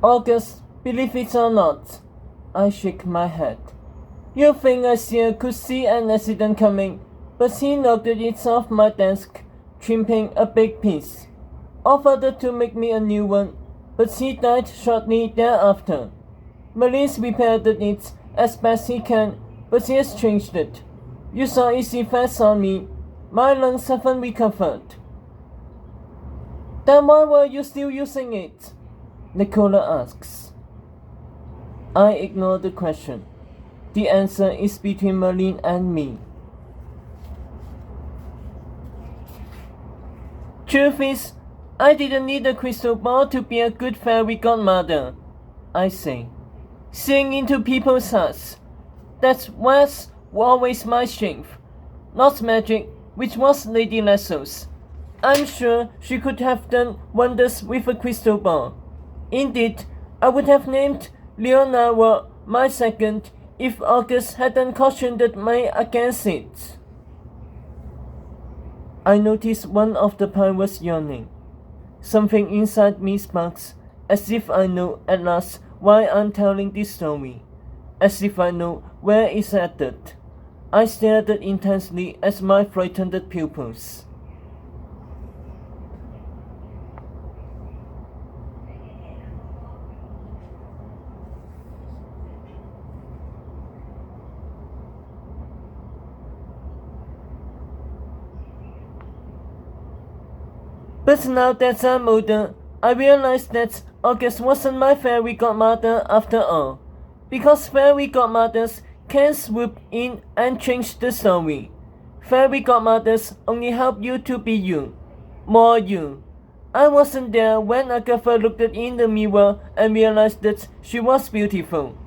August, believe it or not, I shake my head. You think a seer could see an accident coming, but he knocked it off my desk, trimming a big piece. Offered to make me a new one, but he died shortly thereafter. Maurice repaired it as best he can, but he has changed it. You saw its effects on me. My lungs haven't recovered. Then why were you still using it? Nicola asks. I ignore the question. The answer is between Merlin and me. Truth is, I didn't need a crystal ball to be a good fairy godmother, I say. Seeing into people's hearts. That was always my strength. Not magic, which was Lady Lasso's. I'm sure she could have done wonders with a crystal ball. Indeed, I would have named Leonora my second if August hadn't cautioned me against it. I notice one of the pirates yawning. Something inside me sparks, as if I know at last why I'm telling this story, as if I know where it's headed. I stared intensely at my frightened pupils. But now that I'm older, I realize that August wasn't my fairy godmother after all, because fairy godmothers can swoop in and change the story. Fairy godmothers only help you to be you, more you. I wasn't there when Agatha looked in the mirror and realized that she was beautiful.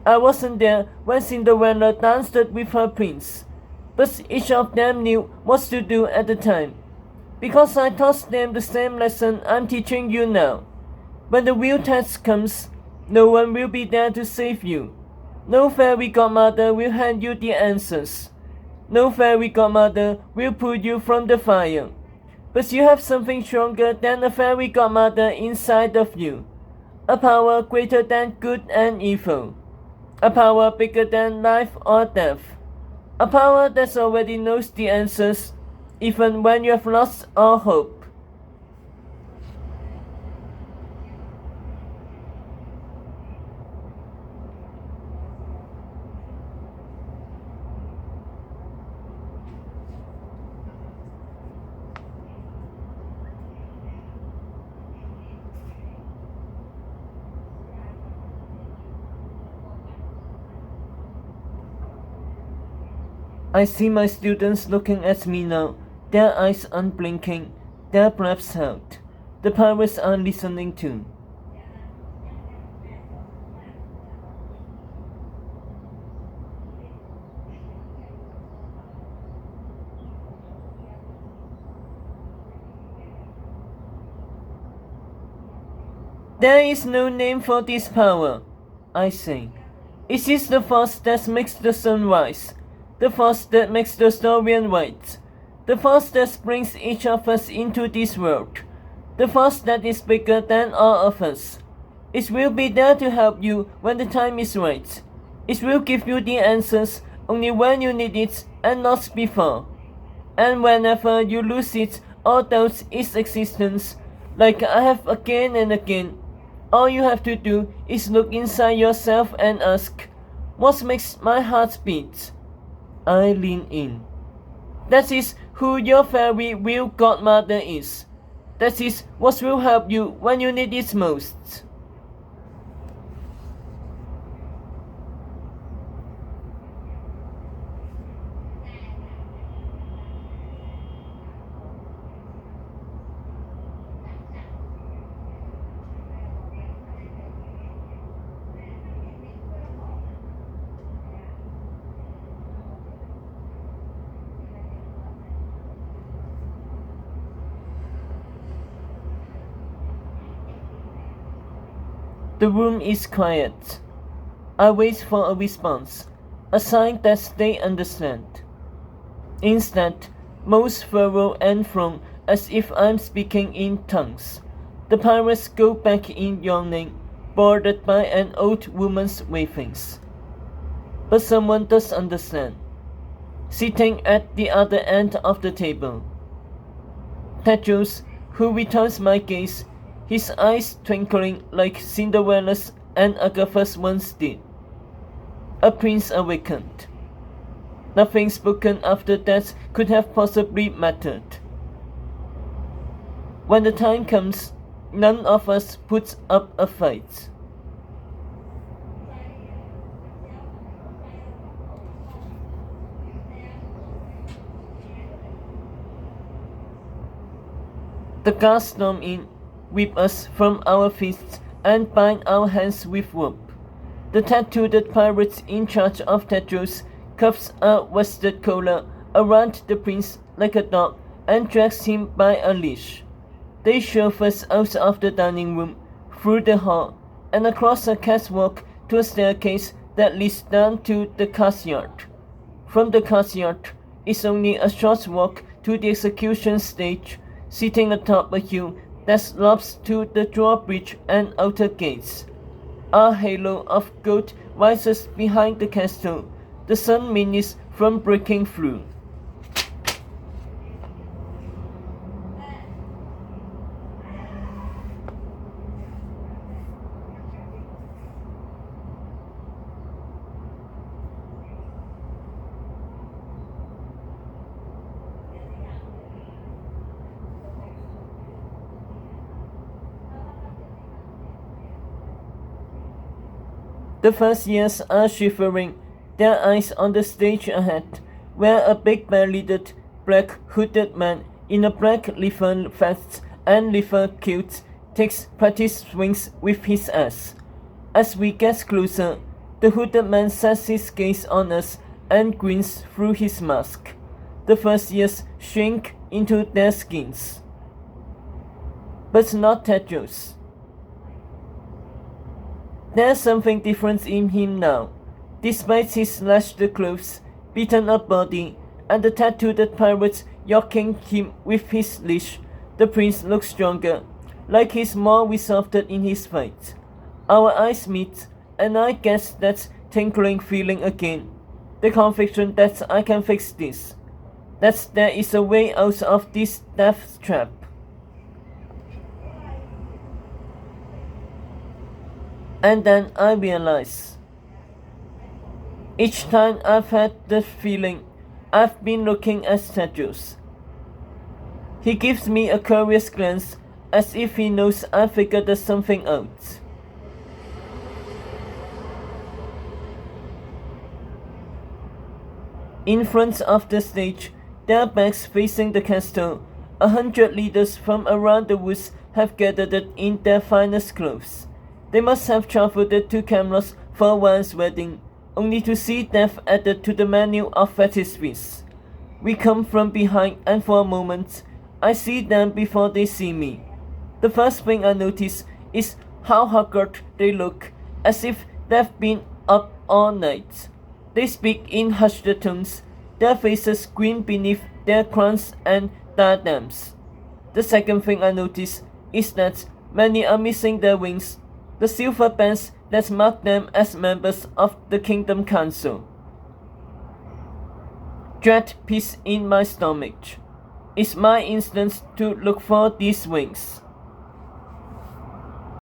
I wasn't there when Cinderella danced with her prince, but each of them knew what to do at the time. Because I taught them the same lesson I'm teaching you now. When the real test comes, no one will be there to save you. No fairy godmother will hand you the answers. No fairy godmother will pull you from the fire. But you have something stronger than a fairy godmother inside of you. A power greater than good and evil. A power bigger than life or death. A power that already knows the answers, even when you have lost all hope. I see my students looking at me now, their eyes unblinking, their breaths held. The pirates are listening too. There is no name for this power, I say. It is the force that makes the sun rise, the force that makes the story write, the force that brings each of us into this world, the force that is bigger than all of us. It will be there to help you when the time is right. It will give you the answers only when you need it and not before. And whenever you lose it or doubt its existence, like I have again and again, all you have to do is look inside yourself and ask, what makes my heart beat? I lean in. That is who your fairy real godmother is. That is what will help you when you need it most. The room is quiet. I wait for a response, a sign that they understand. Instead, most furrow and frown as if I'm speaking in tongues. The pirates go back in yawning, bordered by an old woman's wavings. But someone does understand, sitting at the other end of the table. Tedros, who returns my gaze, his eyes twinkling like Cinderella's and Agatha's once did. A prince awakened. Nothing spoken after that could have possibly mattered. When the time comes, none of us puts up a fight. The guards storm in, whip us from our fists, and bind our hands with rope. The tattooed pirates in charge of Tedros cuffs a worsted collar around the prince like a dog and drags him by a leash. They shove us out of the dining room, through the hall, and across a catwalk to a staircase that leads down to the courtyard. From the courtyard is only a short walk to the execution stage, sitting atop a hill that slopes to the drawbridge and outer gates. A halo of gold rises behind the castle, the sun minutes from breaking through. The first years are shivering, their eyes on the stage ahead, where a big bellied, black hooded man in a black leather vest and leather kilt takes practice swings with his axe. As we get closer, the hooded man sets his gaze on us and grins through his mask. The first years shrink into their skins. But not Tedros. There's something different in him now. Despite his slashed clothes, beaten up body, and the tattooed pirates yoking him with his leash, the prince looks stronger, like he's more resolved in his fight. Our eyes meet, and I get that tingling feeling again. The conviction that I can fix this. That there is a way out of this death trap. And then I realize, each time I've had the feeling, I've been looking at Tedros. He gives me a curious glance, as if he knows I figured something out. In front of the stage, their backs facing the castle, 100 leaders from around the woods have gathered in their finest clothes. They must have traveled to Camelot for one's wedding, only to see death added to the menu of fetishes. We come from behind, and for a moment, I see them before they see me. The first thing I notice is how haggard they look, as if they've been up all night. They speak in hushed tones, their faces grin beneath their crowns and diadems. The second thing I notice is that many are missing their wings, the silver bands that mark them as members of the Kingdom Council. Dread pits in my stomach. It's my instinct to look for these wings.